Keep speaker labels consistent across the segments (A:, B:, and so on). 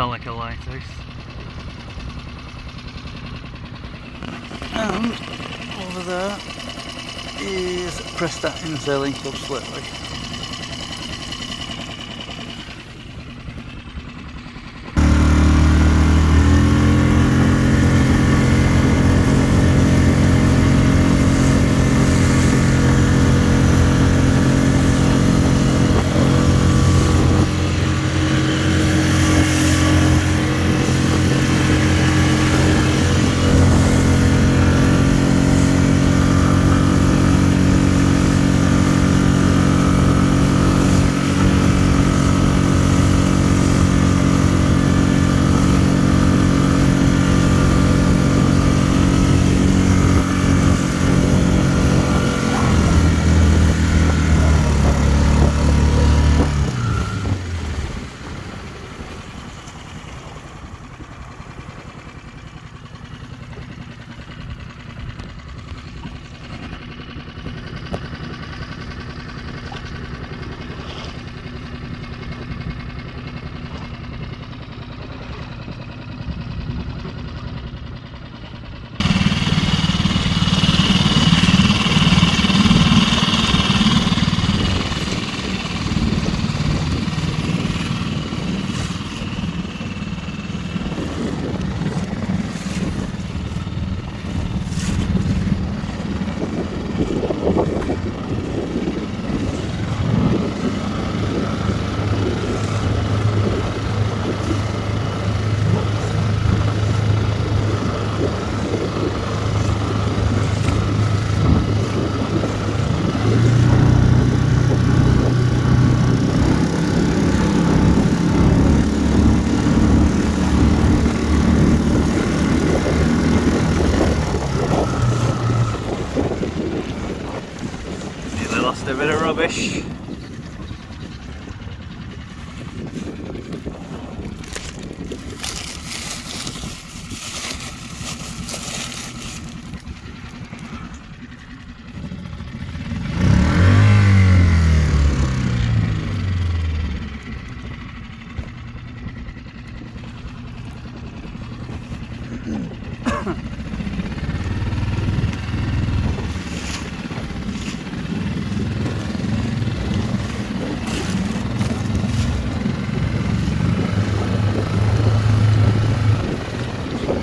A: sound like a lighthouse. And over there is Prestatyn Sailing Club Slipway. A bit of rubbish.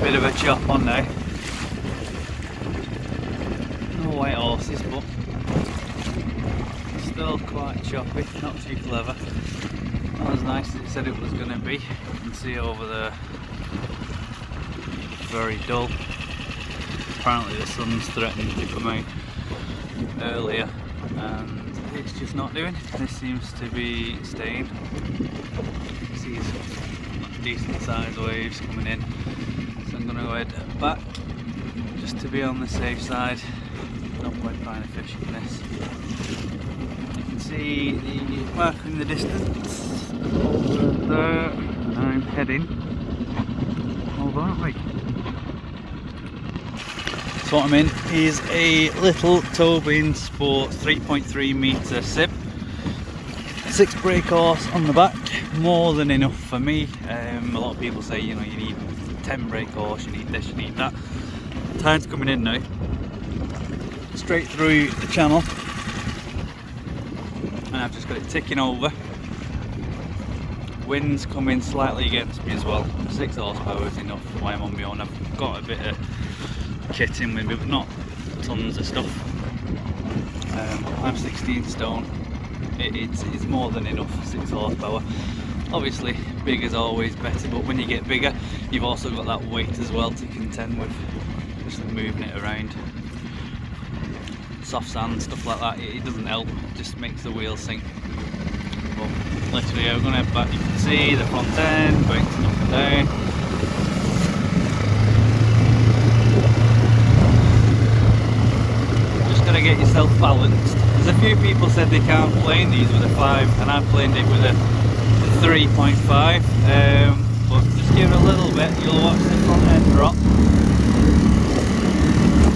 A: Bit of a chop on now. No white horses, but still quite choppy, not too clever. Not as nice as it said it was going to be. You can see over there, very dull. Apparently the sun's threatening to come out earlier and it's just not doing. This seems to be staying. See some decent sized waves coming in. I'm going to go head back just to be on the safe side. No point trying to fish in this. You can see the marker in the distance over there, and I'm heading over that way. So what I'm in is a little Tobin Sports 3.3 metre sib. 6 brake horse on the back, more than enough for me. A lot of people say, you know, you need 10 brake horse, you need this, you need that. Tide's coming in now, straight through the channel, and I've just got it ticking over. Wind's coming slightly against me as well. 6 horsepower is enough while I'm on my own. I've got a bit of kit in with me, but not tons of stuff. I'm 16 stone. It's more than enough, 6 horsepower. Obviously big is always better, but when you get bigger you've also got that weight as well to contend with, just moving it around. Soft sand, stuff like that, it doesn't help, it just makes the wheel sink. But literally we're going to head back. You can see the front end going up and down. Just got to get yourself balanced. There's a few people said they can't plane these with a 5 and I've planed it with a 3.5, but just give it a little bit, you'll watch the front end drop.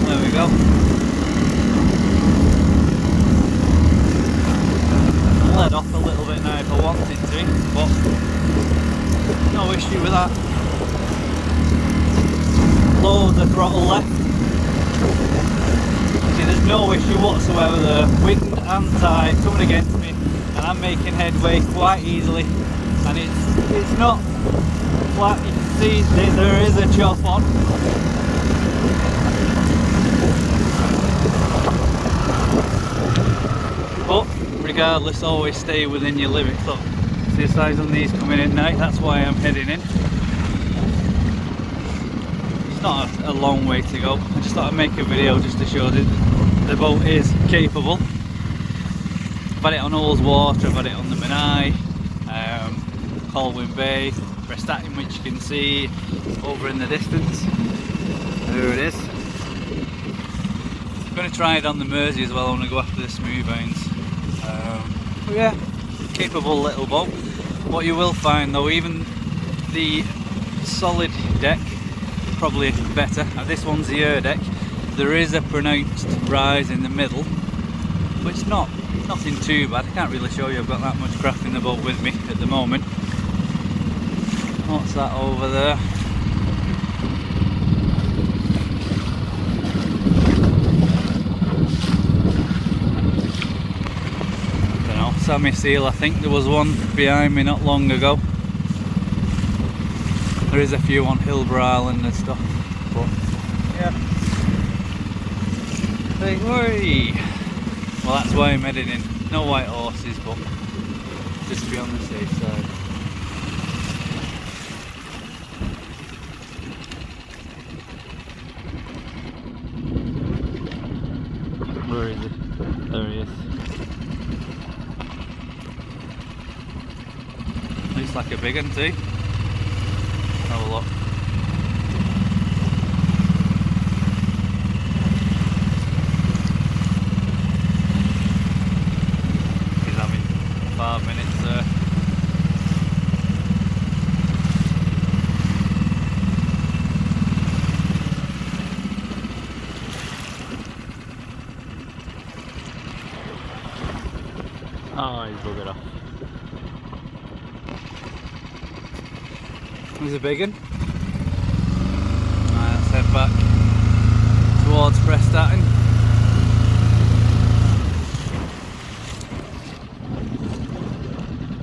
A: There we go. Let off a little bit now if I wanted to, but no issue with that. no issue whatsoever there. Wind and tide coming against me, and I'm making headway quite easily. And it's not flat. You can see there is a chop on. But regardless, always stay within your limits. Look, see the size on these coming in at night. That's why I'm heading in. It's not a long way to go. I just thought I'd make a video just to show that the boat is capable. I've had it on Ullswater, I've had it on the Menai, Colwyn Bay, Prestatyn, which you can see over in the distance. There it is. I'm going to try it on the Mersey as well. I want to go after the smooth irons. But yeah, capable little boat. What you will find though, even the solid deck, probably better. Now this one's the air deck. There is a pronounced rise in the middle, but it's nothing too bad. I can't really show you, I've got that much craft in the boat with me at the moment. What's that over there? I don't know, Sammy seal. I think there was one behind me not long ago. There is a few on Hilborough Island and stuff, but yeah. Hey, well, that's why I'm heading in. No white horses, but just to be on the safe side. Where is it? There he is. Looks like a big one too. Have a look. He's having 5 minutes there. Oh, he's buggered off. There's a big one. Right, let's head back towards Prestatyn.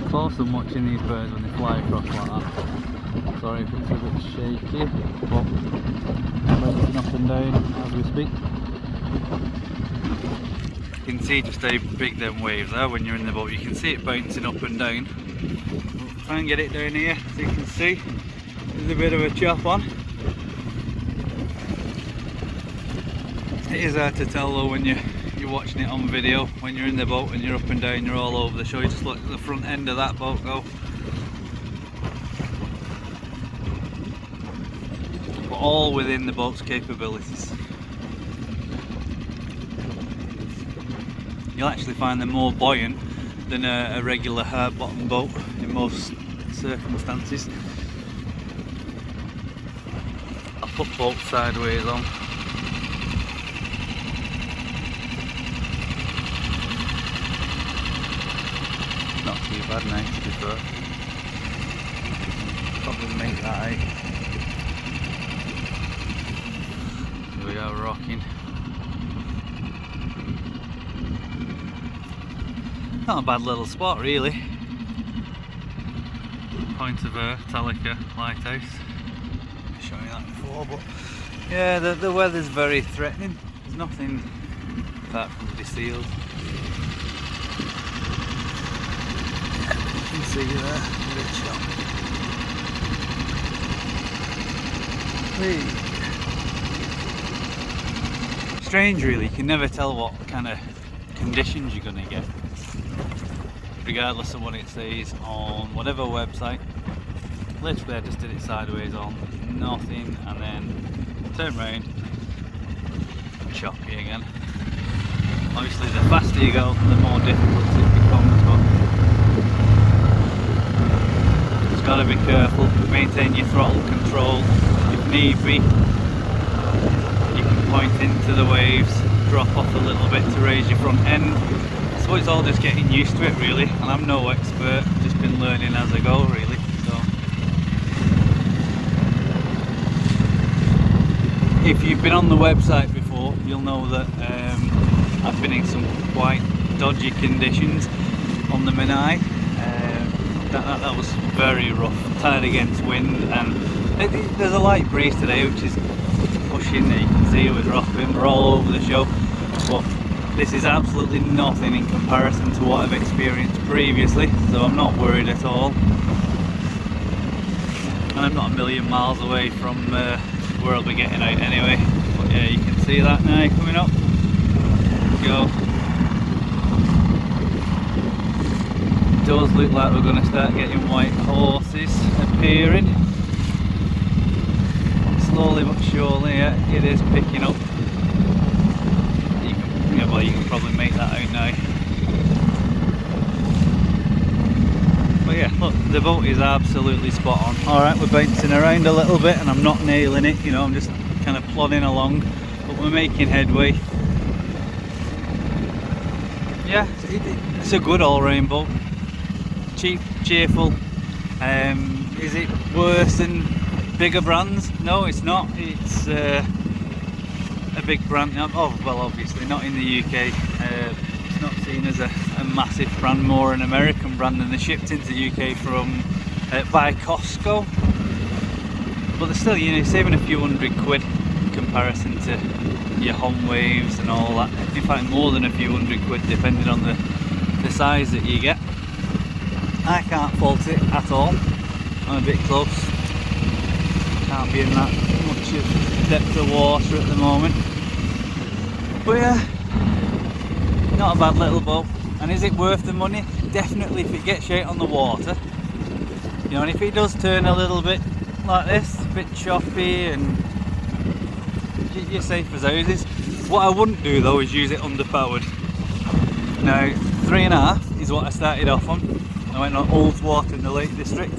A: Close and watching these birds when they fly across like that. Sorry if it's a bit shaky, but bouncing up and down as we speak. You can see just how big them waves are when you're in the boat. You can see it bouncing up and down. We'll try and get it down here so you can see. There's a bit of a chop on. It is hard to tell though when you're watching it on video. When you're in the boat and you're up and down, you're all over the show. You just look at the front end of that boat go. But all within the boat's capabilities. You'll actually find them more buoyant than a regular hard bottom boat in most circumstances. I'll put both sideways on. Not too bad now, to be fair. Probably make that out. Here we are rocking. Not a bad little spot really. Point of Talica lighthouse. I've shown you that before, but yeah, the weather's very threatening. There's nothing apart from the seals. You can see there, a bit shot. Strange really, you can never tell what kind of conditions you're going to get, regardless of what it says on whatever website. Literally I just did it sideways on nothing and then turn around, choppy again. Obviously the faster you go, the more difficult it becomes, but just got to be careful, maintain your throttle control if need be. You can point into the waves, drop off a little bit to raise your front end. So it's all just getting used to it really, and I'm no expert, just been learning as I go really. So if you've been on the website before, you'll know that I've been in some quite dodgy conditions on the Menai. That was very rough, tied against wind, and there's a light breeze today which is pushing. You can see it was rocking, we're all over the show, but this is absolutely nothing in comparison to what I've experienced previously, so I'm not worried at all. And I'm not a million miles away from where I'll be getting out anyway. But yeah, you can see that now coming up. Go. It does look like we're going to start getting white horses appearing. Slowly but surely, yeah, it is picking up. Well, you can probably make that out now. But yeah, look, the boat is absolutely spot on. Alright, we're bouncing around a little bit and I'm not nailing it, you know, I'm just kind of plodding along, but we're making headway. Yeah, it's a good all-round boat. Cheap, cheerful. Is it worse than bigger brands? No, it's not. It's a big brand. Oh, well, obviously not in the UK. It's not seen as a massive brand, more an American brand, and they're shipped into the UK from by Costco. But they're still, you know, saving a few £100 in comparison to your home waves and all that. In fact, more than a few £100 depending on the size that you get. I can't fault it at all. I'm a bit close. Can't be in that much of depth of water at the moment. But yeah, not a bad little boat. And is it worth the money? Definitely if it gets you out on the water. You know, and if it does turn a little bit like this, a bit choppy, and you're safe as houses. What I wouldn't do though is use it underpowered. Now, 3.5 is what I started off on. I went on Ullswater in the Lake District.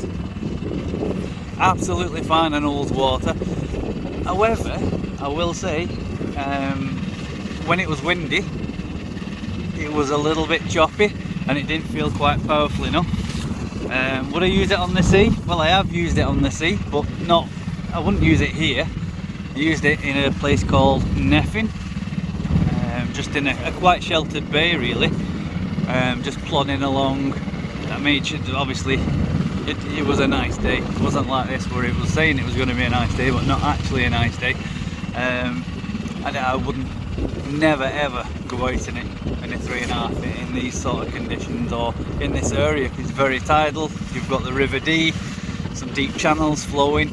A: Absolutely fine on Ullswater. However, I will say, when it was windy, it was a little bit choppy and it didn't feel quite powerful enough. Would I use it on the sea? Well, I have used it on the sea, but not. I wouldn't use it here. I used it in a place called Neffin, just in a quite sheltered bay, really. Just plodding along. I made sure, obviously, it was a nice day. It wasn't like this where it was saying it was going to be a nice day, but not actually a nice day. And I wouldn't, never ever go out in it in a 3.5 in these sort of conditions, or in this area, because it's very tidal. You've got the River Dee, some deep channels flowing.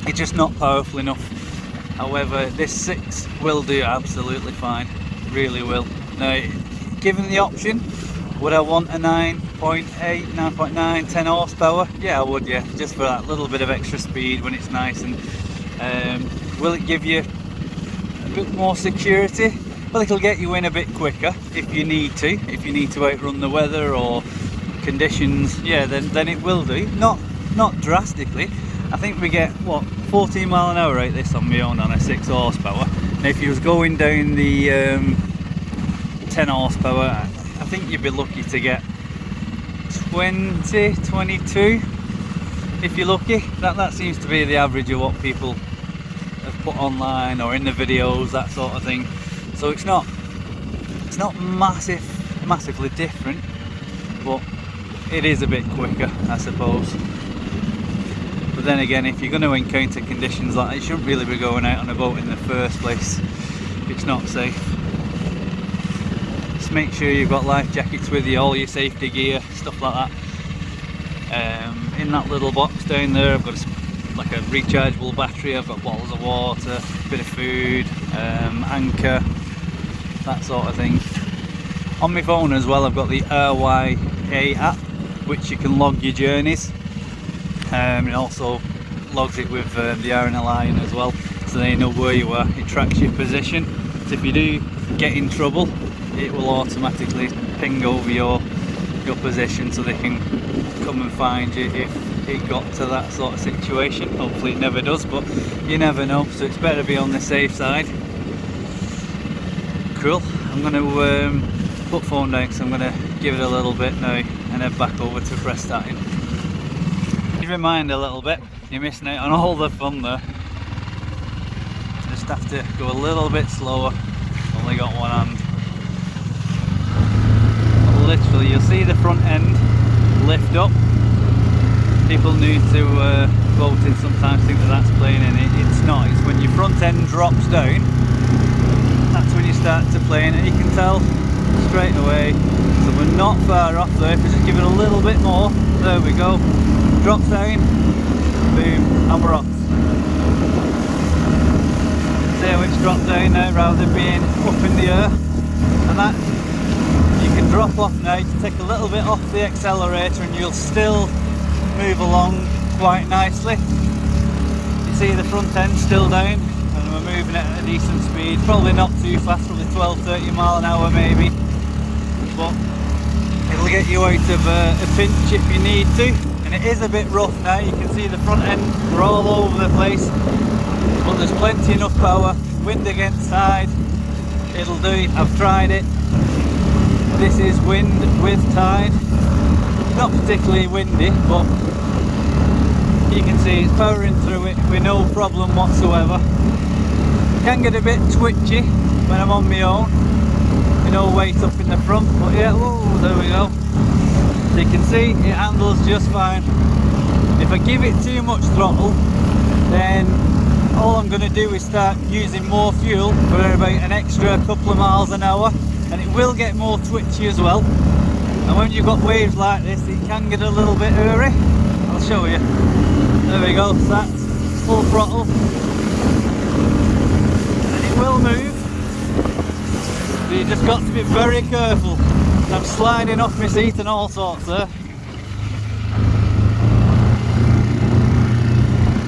A: It's just not powerful enough. However, this 6 will do absolutely fine, really will. Now, given the option, would I want a 9.8, 9.9, 10 horsepower? Yeah, I would, yeah, just for that little bit of extra speed when it's nice. And will it give you a bit more security? Well, it'll get you in a bit quicker if you need to. If you need to outrun the weather or conditions, yeah, then it will do. Not drastically. I think we get, what, 14 mile an hour out this on my own on a 6 horsepower. Now, if you was going down the 10 horsepower, I think you'd be lucky to get 20, 22 if you're lucky. That seems to be the average of what people have put online or in the videos, that sort of thing. So it's not massively different, but it is a bit quicker, I suppose. But then again, if you're going to encounter conditions like that, you shouldn't really be going out on a boat in the first place if it's not safe. Just make sure you've got life jackets with you, all your safety gear, stuff like that. In that little box down there, I've got like a rechargeable battery, I've got bottles of water, a bit of food, anchor, that sort of thing. On my phone as well, I've got the RYA app, which you can log your journeys. It also logs it with the RNLI as well, so they know where you are. It tracks your position, so if you do get in trouble, it will automatically ping over your position, so they can come and find you if it got to that sort of situation. Hopefully it never does, but you never know, so it's better to be on the safe side. Cool. I'm going to put phone down because I'm going to give it a little bit now and head back over to Prestatyn. Keep in mind a little bit, you're missing out on all the fun there. Just have to go a little bit slower. Only got one hand. But literally, you'll see the front end lift up. People new to boating sometimes think that that's planing. It's not. It's when your front end drops down, that's when you start to plane, and you can tell straight away. So we're not far off there. If we just give it a little bit more, there we go. Drops down, boom, and we're off. See how it's dropped down now rather than being up in the air. And that, you can drop off now to take a little bit off the accelerator and you'll still move along quite nicely. You see the front end still down and we're moving at a decent speed. Probably not too fast, probably 12-30 mile an hour maybe. But it'll get you out of a pinch if you need to. And it is a bit rough now, you can see the front end, we're all over the place. But there's plenty enough power, wind against tide, it'll do. I've tried it. This is wind with tide. Not particularly windy, but you can see it's powering through it with no problem whatsoever. Can get a bit twitchy when I'm on my own, with no weight up in the front, but yeah, whoa, there we go. So you can see it handles just fine. If I give it too much throttle, then all I'm going to do is start using more fuel for about an extra couple of miles an hour, and it will get more twitchy as well. And when you've got waves like this, it can get a little bit hairy. I'll show you. There we go, so that's full throttle. And it will move. So you just got to be very careful. I'm sliding off my seat and all sorts there.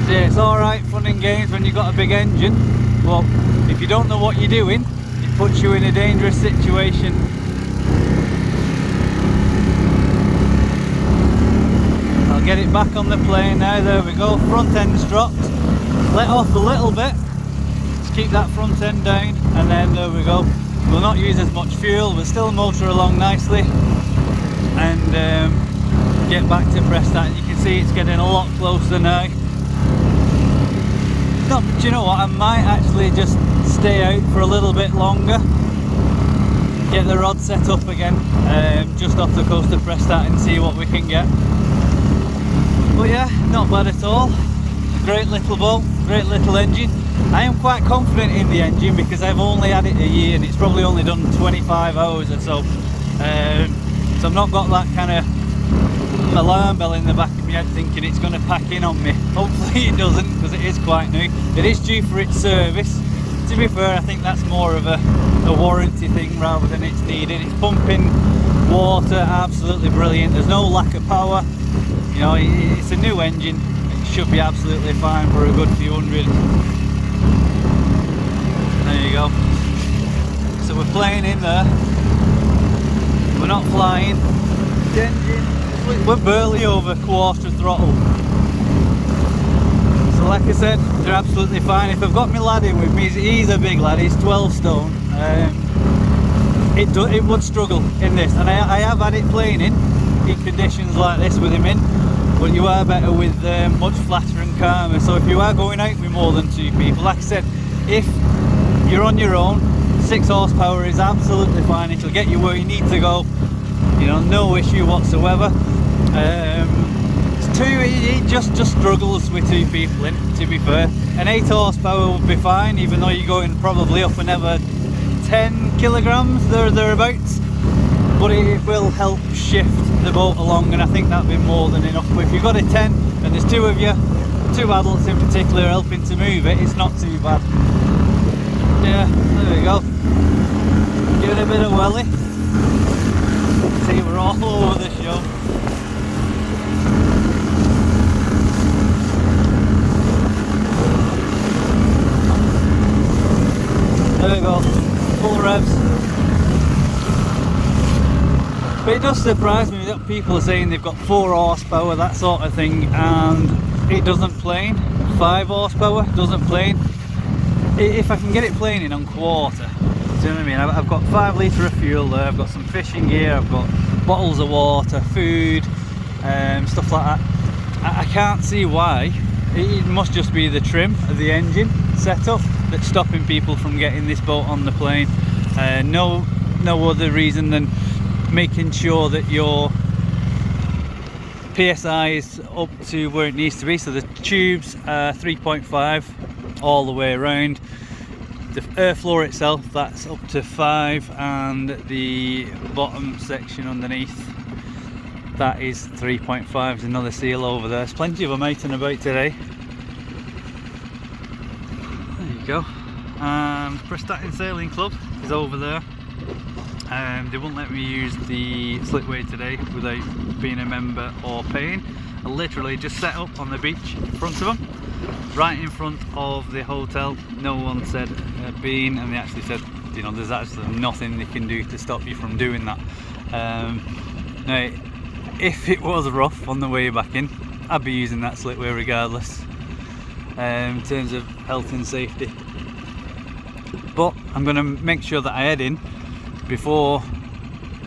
A: So yeah, it's alright, fun and games when you've got a big engine, but if you don't know what you're doing, it puts you in a dangerous situation. I'll get it back on the plane now, there we go, front end's dropped, let off a little bit, just keep that front end down, and then there we go. We'll not use as much fuel, we'll still motor along nicely, and get back to Prestatyn. You can see it's getting a lot closer now. No, but you know what, I might actually just stay out for a little bit longer, get the rod set up again, just off the coast of Prestatyn and see what we can get. But yeah, not bad at all. Great little boat, great little engine. I am quite confident in the engine because I've only had it a year and it's probably only done 25 hours or so. So I've not got that kind of alarm bell in the back of my head thinking it's going to pack in on me. Hopefully it doesn't, because it is quite new. It is due for its service. To be fair, I think that's more of a warranty thing rather than it's needed. It's pumping water, absolutely brilliant. There's no lack of power. You know, it's a new engine. It should be absolutely fine for a good few hundred. There you go. So we're playing in there. We're not flying. The engine, we're barely over quarter throttle. So like I said, they're absolutely fine. If I've got my lad in with me, he's a big lad, he's 12 stone. It would struggle in this, and I have had it playing in conditions like this with him in, but you are better with much flatter and calmer. So if you are going out with more than 2 people, like I said, if you're on your own, 6 horsepower is absolutely fine. It'll get you where you need to go, you know, no issue whatsoever. It's 2, it just struggles with 2 people in, to be fair. An 8 horsepower would be fine, even though you're going probably up another 10 kilograms thereabouts, but it will help shift the boat along, and I think that'd be more than enough. But if you've got a 10 and there's 2 of you, 2 adults in particular helping to move it, it's not too bad. Yeah, there we go. Give it a bit of welly. See, we're all over the show. There we go, full revs. But it does surprise me that people are saying they've got 4 horsepower, that sort of thing, and it doesn't plane. 5 horsepower, doesn't plane. If I can get it planing on quarter, do you know what I mean? I've got 5 litre of fuel there, I've got some fishing gear, I've got bottles of water, food, stuff like that. I can't see why. It must just be the trim of the engine setup. that's stopping people from getting this boat on the plane. No other reason than making sure that your PSI is up to where it needs to be. So the tubes are 3.5 all the way around. The airflow itself, that's up to 5, and the bottom section underneath, that is 3.5. There's another seal over there. There's plenty of them out and about today. There you go. Prestatyn Sailing Club is over there. They wouldn't let me use the slipway today without being a member or paying. I literally just set up on the beach in front of them, right in front of the hotel. No one said being, and they actually said, you know, there's actually nothing they can do to stop you from doing that. Now, if it was rough on the way back in, I'd be using that slipway regardless, in terms of health and safety. But I'm going to make sure that I head in before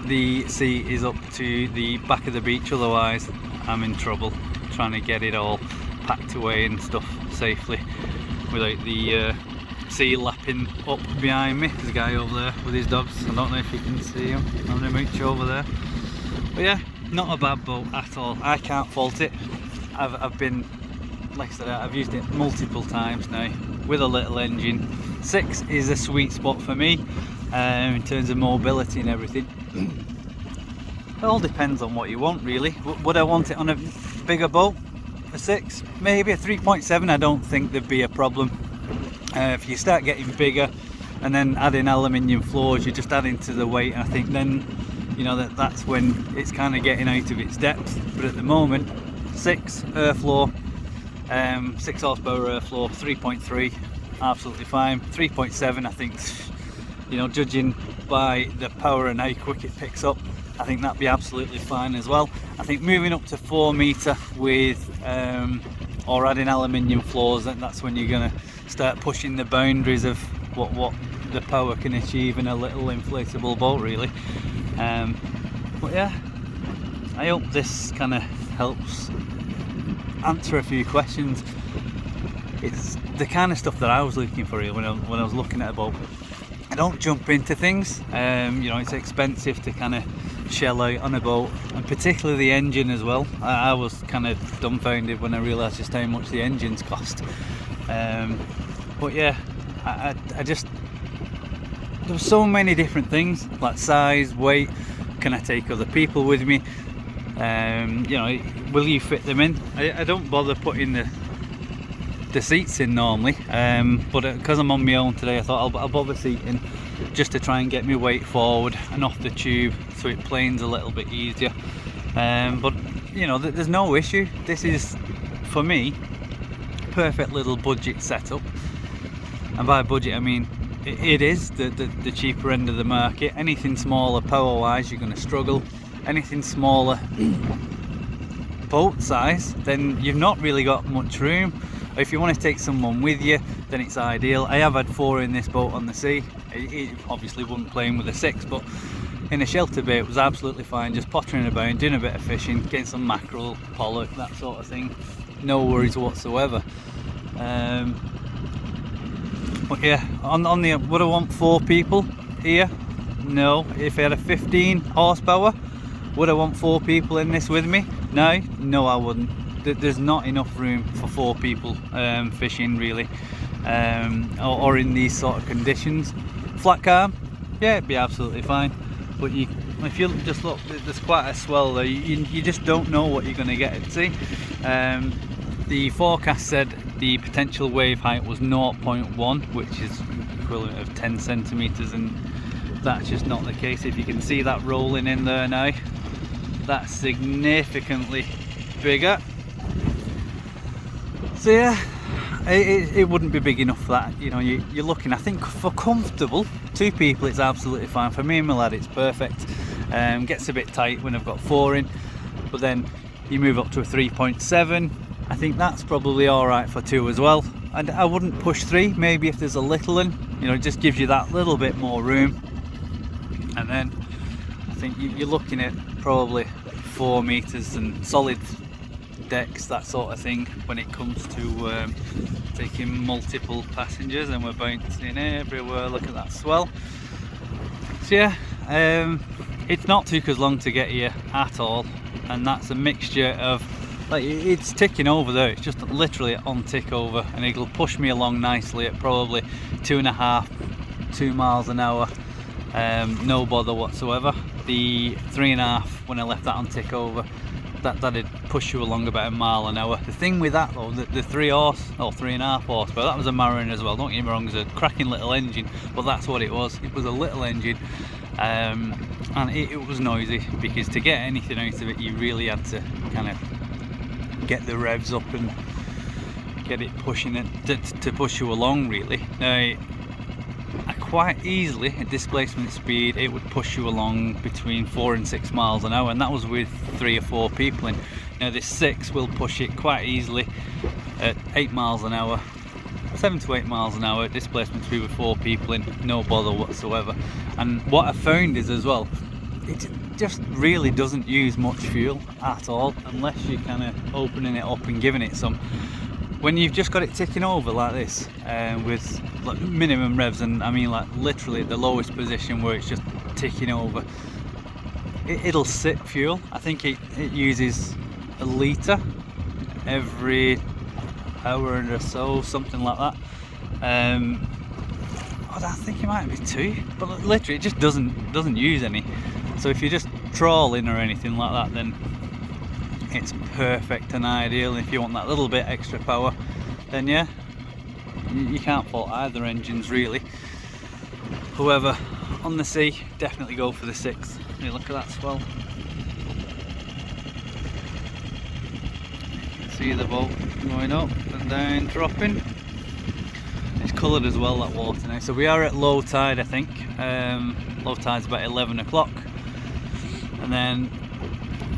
A: the sea is up to the back of the beach, otherwise I'm in trouble trying to get it all packed away and stuff safely without the sea lapping up behind me. There's a guy over there with his dogs. I don't know if you can see him having a mooch over there. But yeah, not a bad boat at all. I can't fault it. I've been, like I said, I've used it multiple times now with a little engine. 6 is a sweet spot for me in terms of mobility and everything. It all depends on what you want, really. Would I want it on a bigger boat? A 6? Maybe a 3.7. I don't think there'd be a problem. If you start getting bigger and then adding aluminium floors, you're just adding to the weight, and I think then, you know, that's when it's kind of getting out of its depth. But at the moment, 6 airflow, 6 horsepower airflow, 3.3, absolutely fine. 3.7, I think, you know, judging by the power and how quick it picks up, I think that'd be absolutely fine as well. I think moving up to 4 meter with or adding aluminium floors, that's when you're going to start pushing the boundaries of what the power can achieve in a little inflatable boat, really. But yeah, I hope this kind of helps answer a few questions. It's the kind of stuff that I was looking for here when I was looking at a boat. I don't jump into things. You know, it's expensive to kind of shell out on a boat, and particularly the engine as well. I was kind of dumbfounded when I realised just how much the engines cost. But yeah, I just, there were so many different things, like size, weight, can I take other people with me, you know, will you fit them in? I don't bother putting the seats in normally, but because I'm on my own today, I thought I'll bob a seat in just to try and get my weight forward and off the tube so it planes a little bit easier. But you know, there's no issue. This is, for me, perfect little budget setup, and by budget I mean it is the cheaper end of the market. Anything smaller power wise, you're going to struggle. Anything smaller boat size, then you've not really got much room. If you want to take someone with you, then it's ideal. I have had 4 in this boat on the sea. It obviously wouldn't play in with a 6, but in a shelter bay it was absolutely fine, just pottering about, doing a bit of fishing, getting some mackerel, pollock, that sort of thing. No worries whatsoever. But yeah, on the, would I want 4 people here? No. If I had a 15 horsepower, would I want 4 people in this with me? No, I wouldn't. There's not enough room for 4 people fishing, really, or in these sort of conditions. Flat calm, yeah, it'd be absolutely fine. But if you just look, there's quite a swell there. You just don't know what you're going to get at sea. The forecast said the potential wave height was 0.1, which is equivalent of 10 centimeters, and that's just not the case. If you can see that rolling in there now, that's significantly bigger. So yeah, it wouldn't be big enough for that. You know, you're looking, I think, for comfortable 2 people, it's absolutely fine. For me and my lad, it's perfect. Gets a bit tight when I've got 4 in, but then you move up to a 3.7. I think that's probably all right for 2 as well. And I wouldn't push 3. Maybe if there's a little one, you know, it just gives you that little bit more room. And then I think you're looking at probably 4 meters and solid decks, that sort of thing, when it comes to taking multiple passengers, and we're bouncing everywhere. Look at that swell. So yeah, it's not took us long to get here at all, and that's a mixture of, like, it's ticking over there, it's just literally on tick over, and it'll push me along nicely at probably 2 miles an hour, no bother whatsoever. The 3.5, when I left that on tick over, that'd push you along about 1 mile an hour. The thing with that though, the 3 horse or 3.5 horsepower, that was a Mariner as well, don't get me wrong, it's a cracking little engine, but that's what it was a little engine. And it was noisy, because to get anything out of it you really had to kind of get the revs up and get it pushing it to push you along really. Now, quite easily at displacement speed it would push you along between 4 and 6 miles an hour, and that was with 3 or 4 people in. Now this 6 will push it quite easily at 8 miles an hour, 7 to 8 miles an hour at displacement speed with 4 people in, no bother whatsoever. And what I found is as well, it just really doesn't use much fuel at all, unless you're kind of opening it up and giving it some. When you've just got it ticking over like this, with like minimum revs, and I mean like literally the lowest position where it's just ticking over, it'll sit fuel. I think it uses a litre every hour or so, something like that. I think it might be 2, but literally it just doesn't use any. So if you're just trawling or anything like that, then it's perfect and ideal. If you want that little bit extra power, then yeah, you can't fault either engines really. However, on the sea, definitely go for the 6. Hey, look at that swell. You can see the boat going up and down, dropping. It's coloured as well, that water now. So we are at low tide, I think. Low tide's about 11 o'clock, and then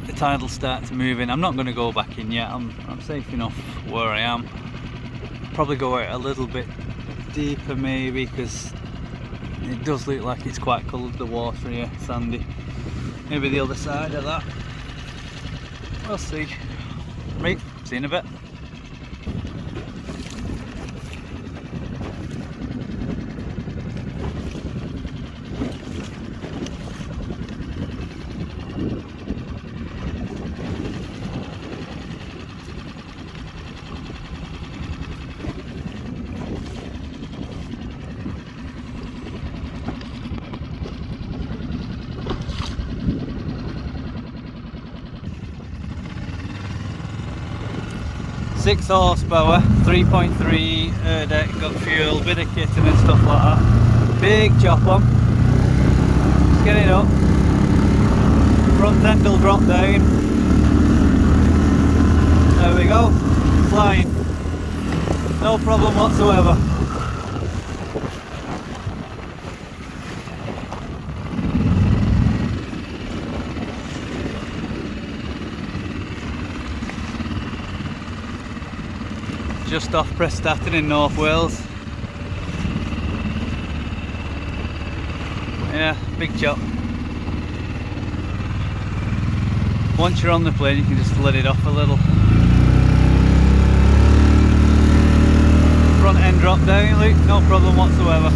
A: the tide will start to move in. I'm not going to go back in yet, I'm safe enough where I am. Probably go out a little bit deeper maybe, because it does look like it's quite coloured, the water here, sandy. Maybe the other side of that, we'll see. Right, see you in a bit. Six horsepower, 3.3 air deck, got fuel, bit of kitting and stuff like that. Big chop on. Let's get it up. Front end will drop down. There we go. Flying. No problem whatsoever. Just off Prestatyn in North Wales. Yeah, big chop. Once you're on the plane, you can just let it off a little. Front end drop down, look, no problem whatsoever.